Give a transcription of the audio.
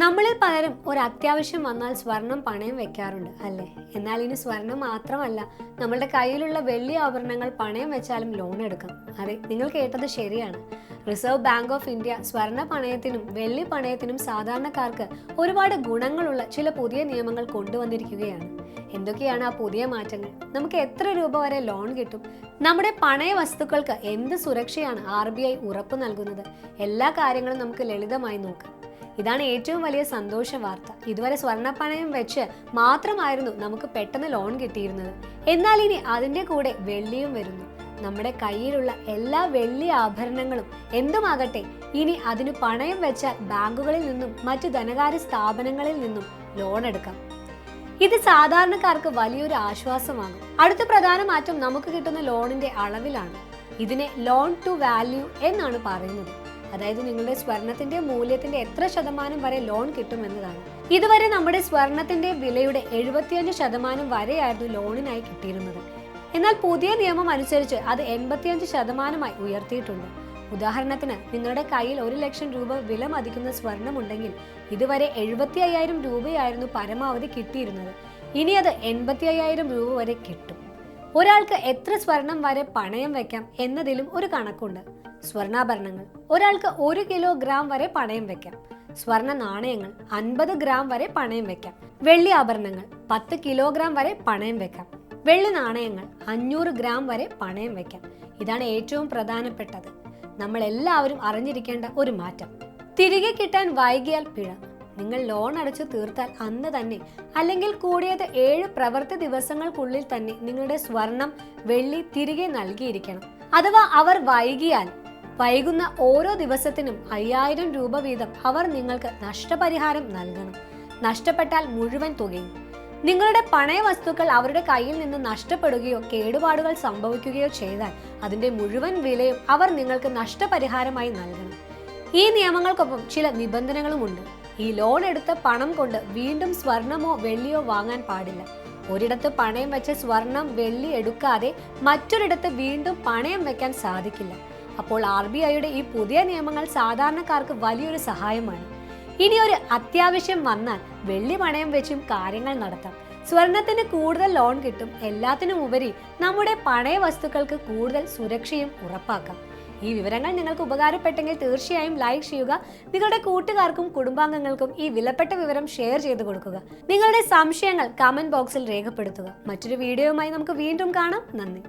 നമ്മളിൽ പലരും ഒരു അത്യാവശ്യം വന്നാൽ സ്വർണം പണയം വെക്കാറുണ്ട് അല്ലേ? എന്നാൽ ഇനി സ്വർണം മാത്രമല്ല, നമ്മളുടെ കയ്യിലുള്ള വെള്ളി ആഭരണങ്ങൾ പണയം വെച്ചാലും ലോൺ എടുക്കാം. അതെ, നിങ്ങൾ കേട്ടത് ശരിയാണ്. റിസർവ് ബാങ്ക് ഓഫ് ഇന്ത്യ സ്വർണ്ണ പണയത്തിനും വെള്ളി പണയത്തിനും സാധാരണക്കാർക്ക് ഒരുപാട് ഗുണങ്ങളുള്ള ചില പുതിയ നിയമങ്ങൾ കൊണ്ടുവന്നിരിക്കുകയാണ്. എന്തൊക്കെയാണ് ആ പുതിയ മാറ്റങ്ങൾ? നമുക്ക് എത്ര രൂപ വരെ ലോൺ കിട്ടും? നമ്മുടെ പണയ വസ്തുക്കൾക്ക് എന്ത് സുരക്ഷയാണ് RBI ഉറപ്പ് നൽകുന്നത്? എല്ലാ കാര്യങ്ങളും നമുക്ക് ലളിതമായി നോക്കാം. ഇതാണ് ഏറ്റവും വലിയ സന്തോഷ വാർത്ത. ഇതുവരെ സ്വർണ്ണപ്പണയം വെച്ച് മാത്രമായിരുന്നു നമുക്ക് പെട്ടെന്ന് ലോൺ കിട്ടിയിരുന്നത്. എന്നാൽ ഇനി അതിൻ്റെ കൂടെ വെള്ളിയും വരുന്നു. നമ്മുടെ കയ്യിലുള്ള എല്ലാ വെള്ളി ആഭരണങ്ങളും എന്തുമാകട്ടെ, ഇനി അതിന് പണയം വെച്ചാൽ ബാങ്കുകളിൽ നിന്നും മറ്റു ധനകാര്യ സ്ഥാപനങ്ങളിൽ നിന്നും ലോൺ എടുക്കാം. ഇത് സാധാരണക്കാർക്ക് വലിയൊരു ആശ്വാസമാകും. അടുത്ത പ്രധാന മാറ്റം നമുക്ക് കിട്ടുന്ന ലോണിന്റെ അളവിലാണ്. ഇതിനെ ലോൺ ടു വാല്യൂ എന്നാണ് പറയുന്നത്. അതായത് നിങ്ങളുടെ സ്വർണത്തിന്റെ മൂല്യത്തിന്റെ എത്ര ശതമാനം വരെ ലോൺ കിട്ടുമെന്നതാണ്. ഇതുവരെ നമ്മുടെ സ്വർണത്തിന്റെ വിലയുടെ 75% വരെയായിരുന്നു ലോണിനായി കിട്ടിയിരുന്നത്. എന്നാൽ പുതിയ നിയമം അനുസരിച്ച് അത് 85% ഉയർത്തിയിട്ടുണ്ട്. ഉദാഹരണത്തിന്, നിങ്ങളുടെ കയ്യിൽ 1 ലക്ഷം രൂപ വില മതിക്കുന്ന സ്വർണമുണ്ടെങ്കിൽ ഇതുവരെ 75,000 രൂപയായിരുന്നു പരമാവധി കിട്ടിയിരുന്നത്. ഇനി അത് 85,000 രൂപ വരെ കിട്ടും. ഒരാൾക്ക് എത്ര സ്വർണം വരെ പണയം വെക്കാം എന്നതിലും ഒരു കണക്കുണ്ട്. സ്വർണ്ണാഭരണങ്ങൾ ഒരാൾക്ക് 1 കിലോഗ്രാം വരെ പണയം വെക്കാം. സ്വർണ്ണ നാണയങ്ങൾ 50 ഗ്രാം വരെ പണയം വെക്കാം. വെള്ളി ആഭരണങ്ങൾ 10 കിലോഗ്രാം വരെ പണയം വെക്കാം. വെള്ളി നാണയങ്ങൾ 500 ഗ്രാം വരെ പണയം വെക്കാം. ഇതാണ് ഏറ്റവും പ്രധാനപ്പെട്ടത്. നമ്മൾ എല്ലാവരും അറിഞ്ഞിരിക്കേണ്ട ഒരു മാറ്റം. തിരികെ കിട്ടാൻ വൈകിയാൽ പിഴ. നിങ്ങൾ ലോൺ അടച്ചു തീർത്താൽ അന്ന് തന്നെ, അല്ലെങ്കിൽ കൂടിയത് 7 പ്രവൃത്തി ദിവസങ്ങൾക്കുള്ളിൽ തന്നെ നിങ്ങളുടെ സ്വർണം വെള്ളി തിരികെ നൽകിയിരിക്കണം. അഥവാ അവർ വൈകുന്ന ഓരോ ദിവസത്തിനും 5,000 രൂപ വീതം അവർ നിങ്ങൾക്ക് നഷ്ടപരിഹാരം നൽകണം. നഷ്ടപ്പെട്ടാൽ മുഴുവൻ തുകയും. നിങ്ങളുടെ പണയ വസ്തുക്കൾ അവരുടെ കയ്യിൽ നിന്ന് നഷ്ടപ്പെടുകയോ കേടുപാടുകൾ സംഭവിക്കുകയോ ചെയ്താൽ അതിന്റെ മുഴുവൻ വിലയും അവർ നിങ്ങൾക്ക് നഷ്ടപരിഹാരമായി നൽകണം. ഈ നിയമങ്ങൾക്കൊപ്പം ചില നിബന്ധനകളുമുണ്ട്. ഈ ലോൺ എടുത്ത പണം കൊണ്ട് വീണ്ടും സ്വർണമോ വെള്ളിയോ വാങ്ങാൻ പാടില്ല. ഒരിടത്ത് പണയം വെച്ച സ്വർണം വെള്ളി എടുക്കാതെ മറ്റൊരിടത്ത് വീണ്ടും പണയം വെക്കാൻ സാധിക്കില്ല. അപ്പോൾ RBIയുടെ ഈ പുതിയ നിയമങ്ങൾ സാധാരണക്കാർക്ക് വലിയൊരു സഹായമാണ്. ഇനി ഒരു അത്യാവശ്യം വന്നാൽ വെള്ളി പണയം വെച്ചും കാര്യങ്ങൾ നടത്താം. സ്വർണത്തിന് കൂടുതൽ ലോൺ കിട്ടും. എല്ലാത്തിനും ഉപരി നമ്മുടെ പണയ വസ്തുക്കൾക്ക് കൂടുതൽ സുരക്ഷയും ഉറപ്പാക്കാം. ഈ വിവരങ്ങൾ നിങ്ങൾക്ക് ഉപകാരപ്പെട്ടെങ്കിൽ തീർച്ചയായും ലൈക്ക് ചെയ്യുക. നിങ്ങളുടെ കൂട്ടുകാർക്കും കുടുംബാംഗങ്ങൾക്കും ഈ വിലപ്പെട്ട വിവരം ഷെയർ ചെയ്ത് കൊടുക്കുക. നിങ്ങളുടെ സംശയങ്ങൾ കമന്റ് ബോക്സിൽ രേഖപ്പെടുത്തുക. മറ്റൊരു വീഡിയോയുമായി നമുക്ക് വീണ്ടും കാണാം. നന്ദി.